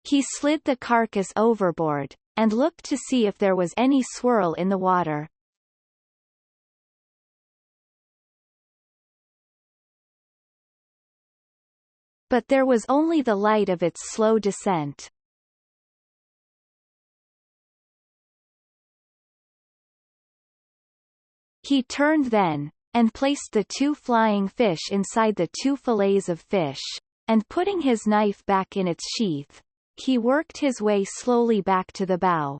He slid the carcass overboard, and looked to see if there was any swirl in the water. But there was only the light of its slow descent. He turned then, and placed the 2 flying fish inside the 2 fillets of fish, and putting his knife back in its sheath, he worked his way slowly back to the bow.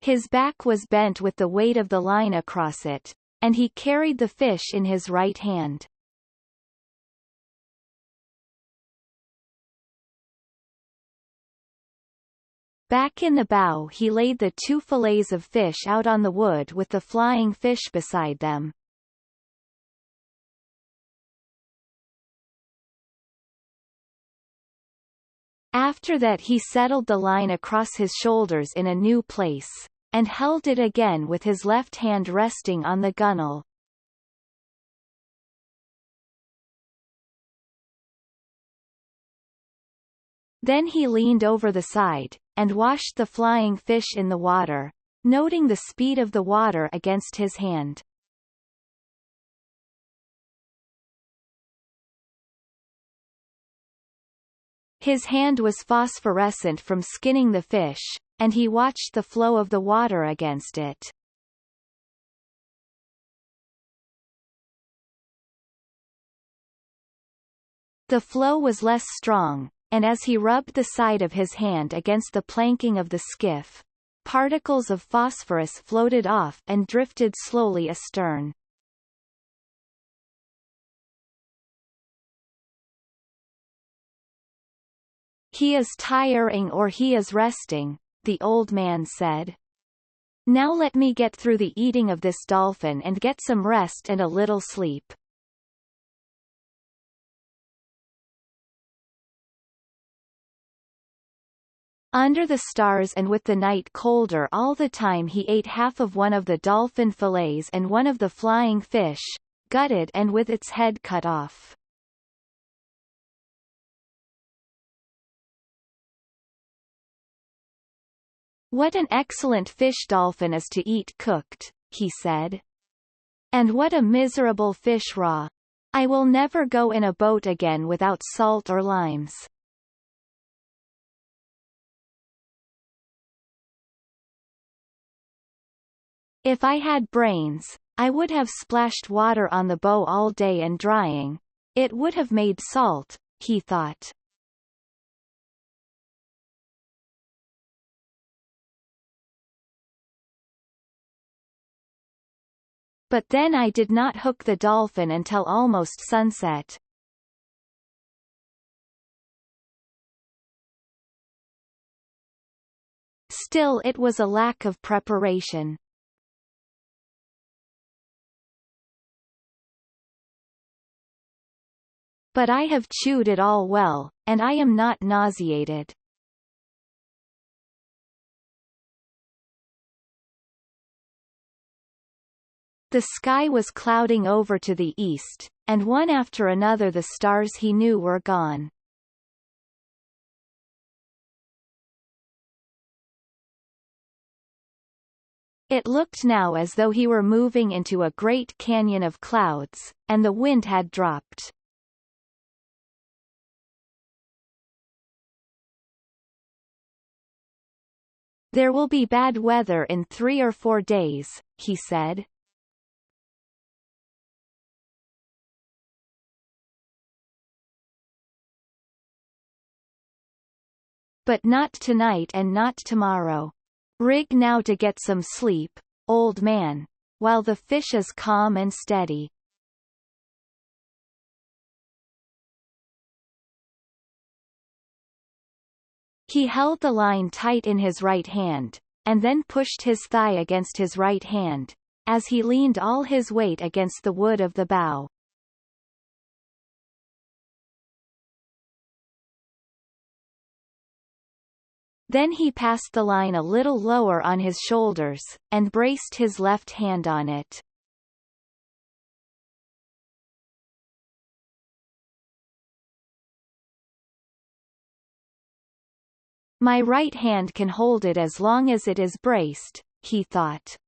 His back was bent with the weight of the line across it, and he carried the fish in his right hand. Back in the bow he laid the 2 fillets of fish out on the wood with the flying fish beside them. After that he settled the line across his shoulders in a new place, and held it again with his left hand resting on the gunwale. Then he leaned over the side, and washed the flying fish in the water, noting the speed of the water against his hand. His hand was phosphorescent from skinning the fish, and he watched the flow of the water against it. The flow was less strong, and as he rubbed the side of his hand against the planking of the skiff, particles of phosphorus floated off and drifted slowly astern. "He is tiring or he is resting," the old man said. "Now let me get through the eating of this dolphin and get some rest and a little sleep." Under the stars and with the night colder all the time he ate half of one of the dolphin fillets and one of the flying fish, gutted and with its head cut off. "What an excellent fish dolphin is to eat cooked," he said. "And what a miserable fish raw. I will never go in a boat again without salt or limes." "If I had brains, I would have splashed water on the bow all day and drying. It would have made salt," he thought. But then I did not hook the dolphin until almost sunset. Still it was a lack of preparation. But I have chewed it all well, and I am not nauseated. The sky was clouding over to the east, and one after another the stars he knew were gone. It looked now as though he were moving into a great canyon of clouds, and the wind had dropped. "There will be bad weather in 3 or 4 days," he said. "But not tonight and not tomorrow. Rig now to get some sleep, old man, while the fish is calm and steady." He held the line tight in his right hand, and then pushed his thigh against his right hand, as he leaned all his weight against the wood of the bow. Then he passed the line a little lower on his shoulders, and braced his left hand on it. My right hand can hold it as long as it is braced, he thought.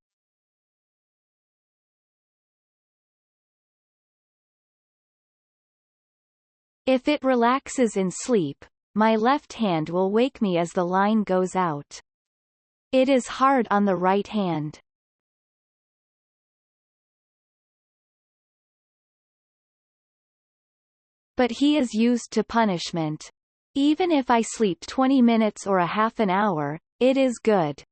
If it relaxes in sleep, my left hand will wake me as the line goes out. It is hard on the right hand. But he is used to punishment. Even if I sleep 20 minutes or a half an hour, it is good.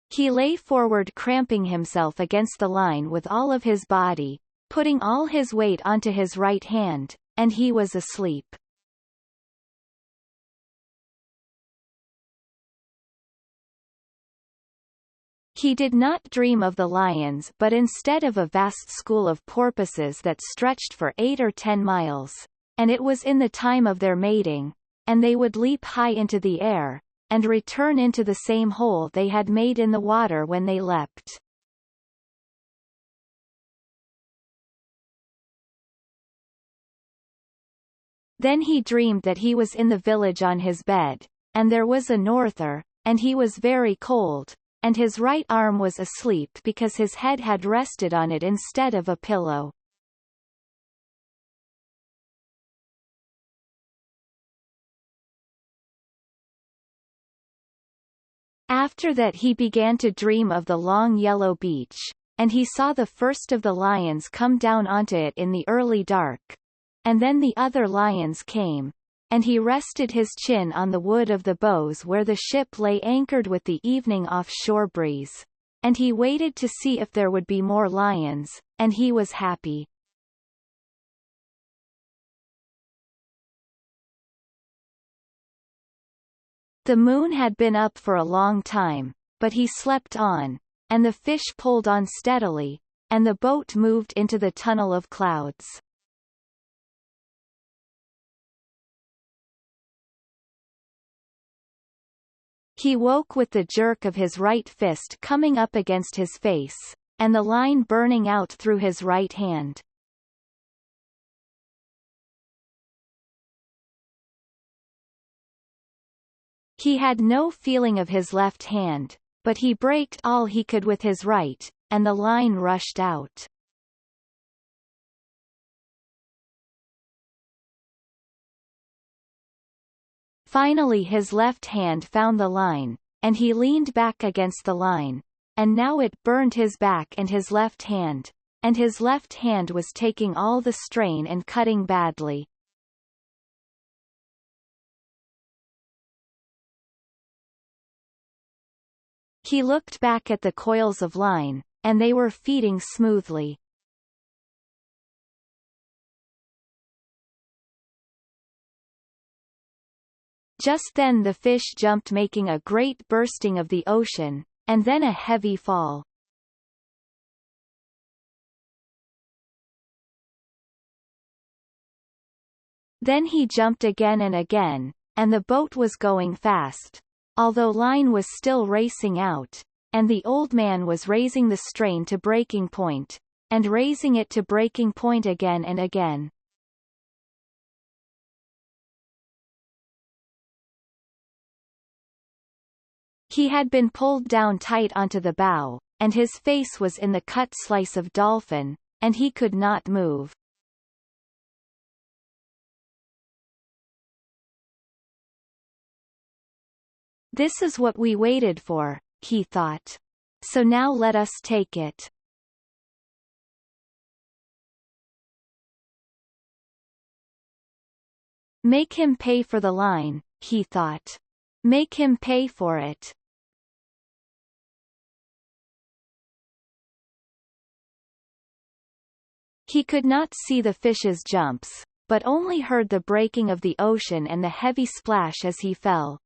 He lay forward, cramping himself against the line with all of his body, putting all his weight onto his right hand, and he was asleep. He did not dream of the lions but instead of a vast school of porpoises that stretched for 8 or 10 miles, and it was in the time of their mating, and they would leap high into the air, and return into the same hole they had made in the water when they leapt. Then he dreamed that he was in the village on his bed, and there was a norther, and he was very cold, and his right arm was asleep because his head had rested on it instead of a pillow. After that he began to dream of the long yellow beach, and he saw the first of the lions come down onto it in the early dark, and then the other lions came, and he rested his chin on the wood of the bows where the ship lay anchored with the evening offshore breeze, and he waited to see if there would be more lions, and he was happy. The moon had been up for a long time, but he slept on, and the fish pulled on steadily, and the boat moved into the tunnel of clouds. He woke with the jerk of his right fist coming up against his face, and the line burning out through his right hand. He had no feeling of his left hand, but he braked all he could with his right, and the line rushed out. Finally his left hand found the line, and he leaned back against the line, and now it burned his back and his left hand, and his left hand was taking all the strain and cutting badly. He looked back at the coils of line, and they were feeding smoothly. Just then the fish jumped, making a great bursting of the ocean, and then a heavy fall. Then he jumped again and again, and the boat was going fast, although line was still racing out, and the old man was raising the strain to breaking point, and raising it to breaking point again and again. He had been pulled down tight onto the bow, and his face was in the cut slice of dolphin, and he could not move. This is what we waited for, he thought. So now let us take it. Make him pay for the line, he thought. Make him pay for it. He could not see the fish's jumps, but only heard the breaking of the ocean and the heavy splash as he fell.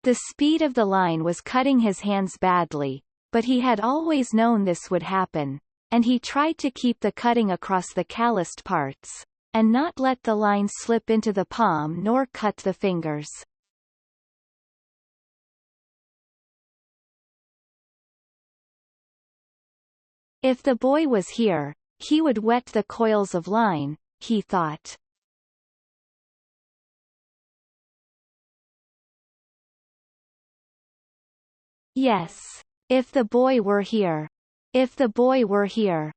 The speed of the line was cutting his hands badly, but he had always known this would happen, and he tried to keep the cutting across the calloused parts, and not let the line slip into the palm nor cut the fingers. If the boy was here, he would wet the coils of line, he thought. Yes. If the boy were here. If the boy were here.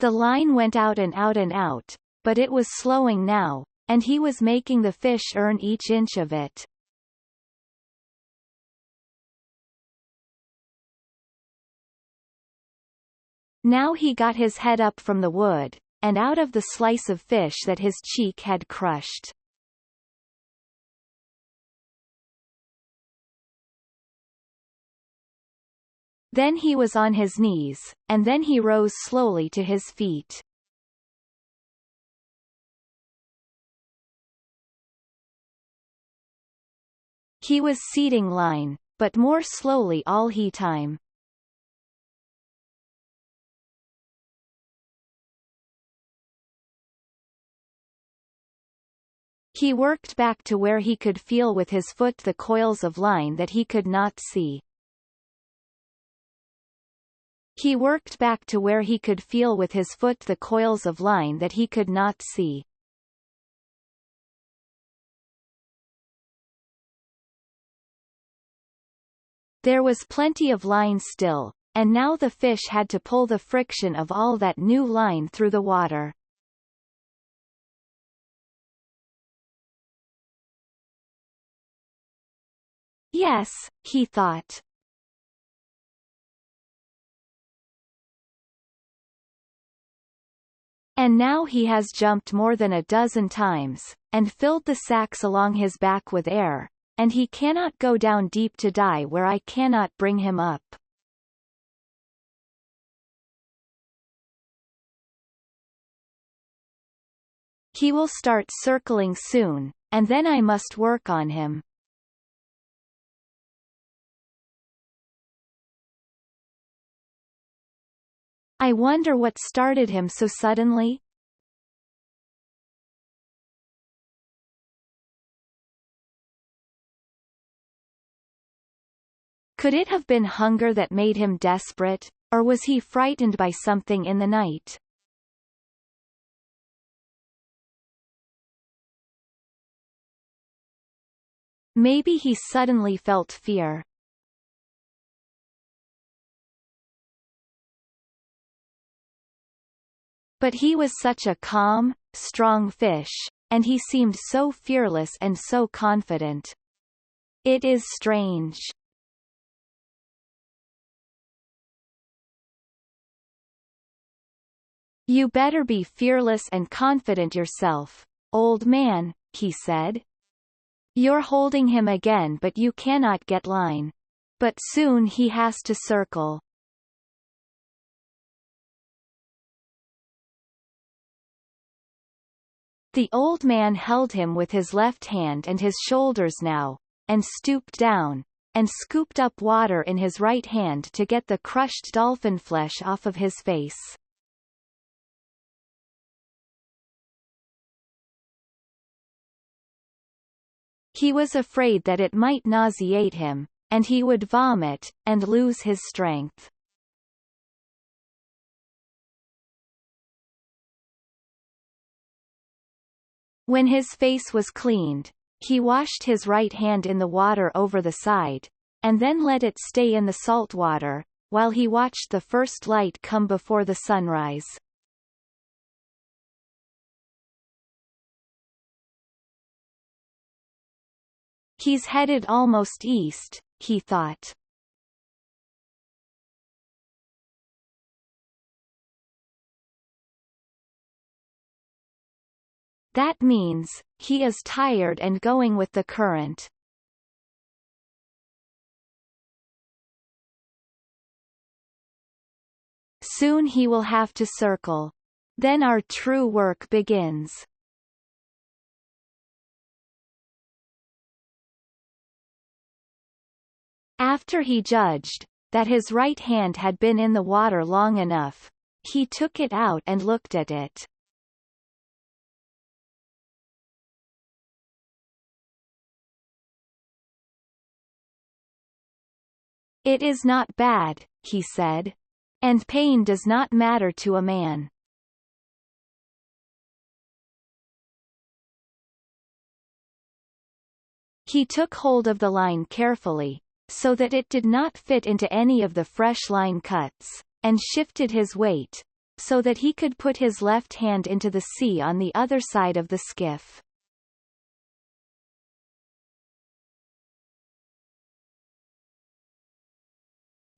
The line went out and out and out, but it was slowing now, and he was making the fish earn each inch of it. Now he got his head up from the wood, and out of the slice of fish that his cheek had crushed. Then he was on his knees, and then he rose slowly to his feet. He was seating line, but more slowly all he time. He worked back to where he could feel with his foot the coils of line that he could not see. He worked back to where he could feel with his foot the coils of line that he could not see. There was plenty of line still, and now the fish had to pull the friction of all that new line through the water. Yes, he thought. And now he has jumped more than a dozen times, and filled the sacks along his back with air, and he cannot go down deep to die where I cannot bring him up. He will start circling soon, and then I must work on him. I wonder what started him so suddenly? Could it have been hunger that made him desperate, or was he frightened by something in the night? Maybe he suddenly felt fear. But he was such a calm, strong fish, and he seemed so fearless and so confident. It is strange. You better be fearless and confident yourself, old man, he said. You're holding him again but you cannot get line. But soon he has to circle. The old man held him with his left hand and his shoulders now, and stooped down, and scooped up water in his right hand to get the crushed dolphin flesh off of his face. He was afraid that it might nauseate him, and he would vomit, and lose his strength. When his face was cleaned, he washed his right hand in the water over the side, and then let it stay in the salt water, while he watched the first light come before the sunrise. He's headed almost east, he thought. That means, he is tired and going with the current. Soon he will have to circle. Then our true work begins. After he judged that his right hand had been in the water long enough, he took it out and looked at it. "It is not bad," he said. "And pain does not matter to a man." He took hold of the line carefully, so that it did not fit into any of the fresh line cuts, and shifted his weight, so that he could put his left hand into the sea on the other side of the skiff.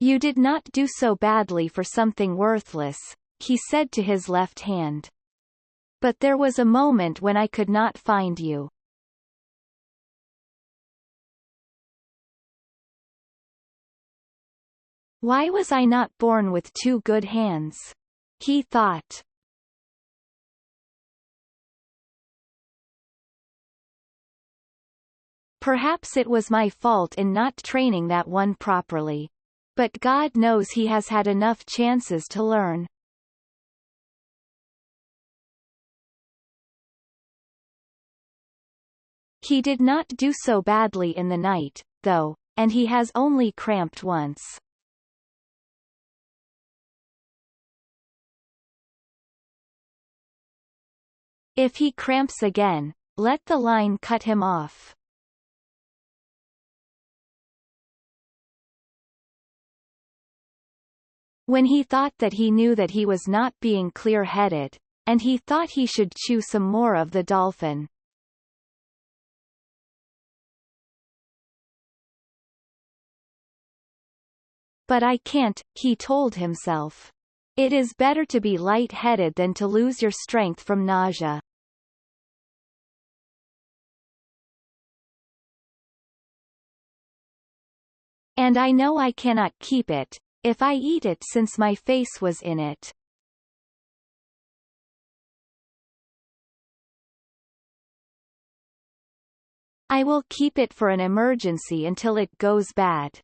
"You did not do so badly for something worthless," he said to his left hand. "But there was a moment when I could not find you." "Why was I not born with two good hands?" he thought. "Perhaps it was my fault in not training that one properly. But God knows he has had enough chances to learn." He did not do so badly in the night, though, and he has only cramped once. If he cramps again, let the line cut him off. When he thought that he knew that he was not being clear-headed, and he thought he should chew some more of the dolphin. "But I can't," he told himself. "It is better to be light-headed than to lose your strength from nausea." "And I know I cannot keep it, if I eat it since my face was in it." "I will keep it for an emergency until it goes bad."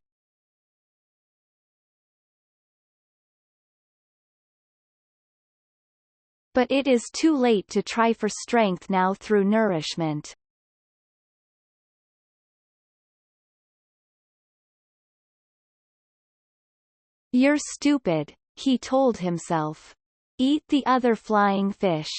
But it is too late to try for strength now through nourishment. "You're stupid," he told himself. "Eat the other flying fish."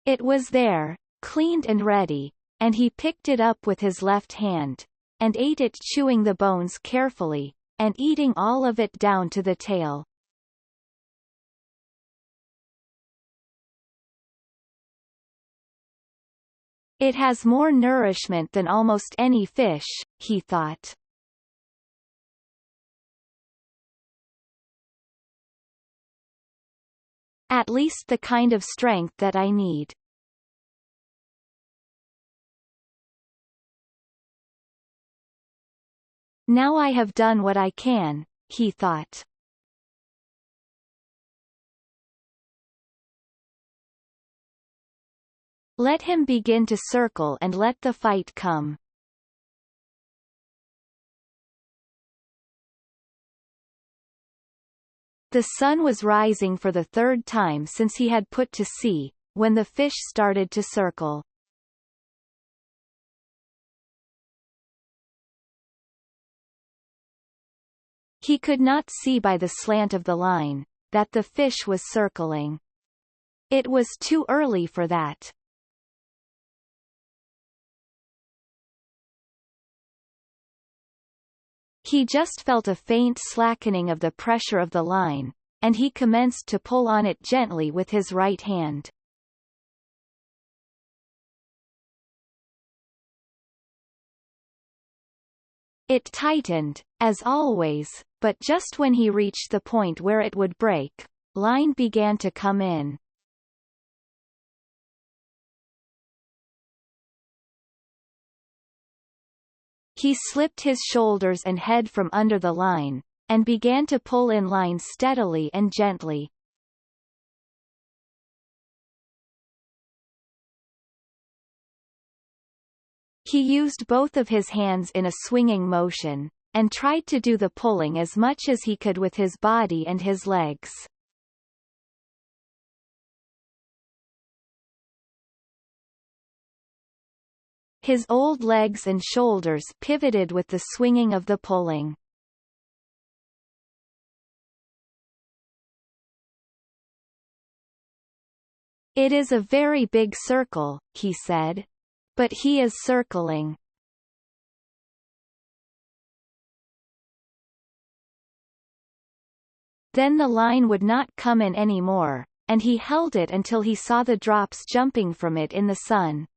It was there, cleaned and ready, and he picked it up with his left hand, and ate it, chewing the bones carefully, and eating all of it down to the tail. "It has more nourishment than almost any fish," he thought. "At least the kind of strength that I need." "Now I have done what I can," he thought. Let him begin to circle and let the fight come. The sun was rising for the third time since he had put to sea, when the fish started to circle. He could not see by the slant of the line that the fish was circling. It was too early for that. He just felt a faint slackening of the pressure of the line, and he commenced to pull on it gently with his right hand. It tightened, as always, but just when he reached the point where it would break, line began to come in. He slipped his shoulders and head from under the line, and began to pull in line steadily and gently. He used both of his hands in a swinging motion, and tried to do the pulling as much as he could with his body and his legs. His old legs and shoulders pivoted with the swinging of the pulling. "It is a very big circle," he said. "But he is circling." Then the line would not come in any more, and he held it until he saw the drops jumping from it in the sun.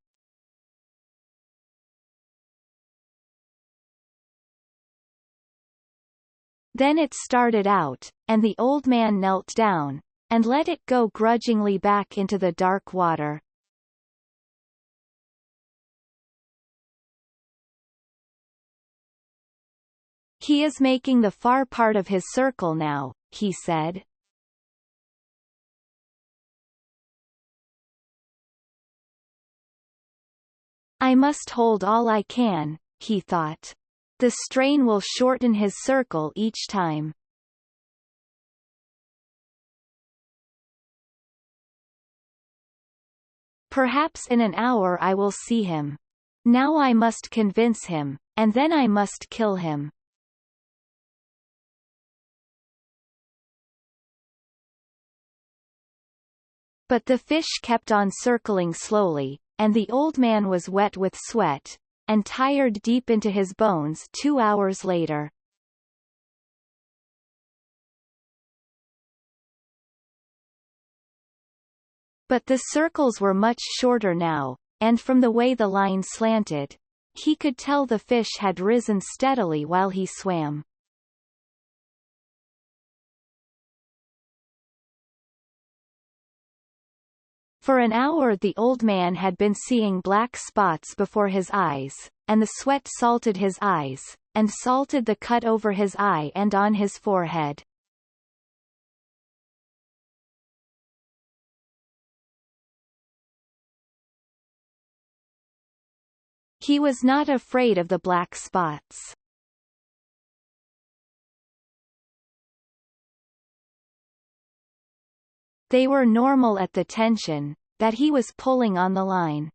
Then it started out, and the old man knelt down, and let it go grudgingly back into the dark water. "He is making the far part of his circle now," he said. "I must hold all I can," he thought. "The strain will shorten his circle each time." "Perhaps in an hour I will see him. Now I must convince him, and then I must kill him." But the fish kept on circling slowly, and the old man was wet with sweat, and tired deep into his bones 2 hours later. But the circles were much shorter now, and from the way the line slanted, he could tell the fish had risen steadily while he swam. For an hour the old man had been seeing black spots before his eyes, and the sweat salted his eyes, and salted the cut over his eye and on his forehead. He was not afraid of the black spots. They were normal at the tension that he was pulling on the line.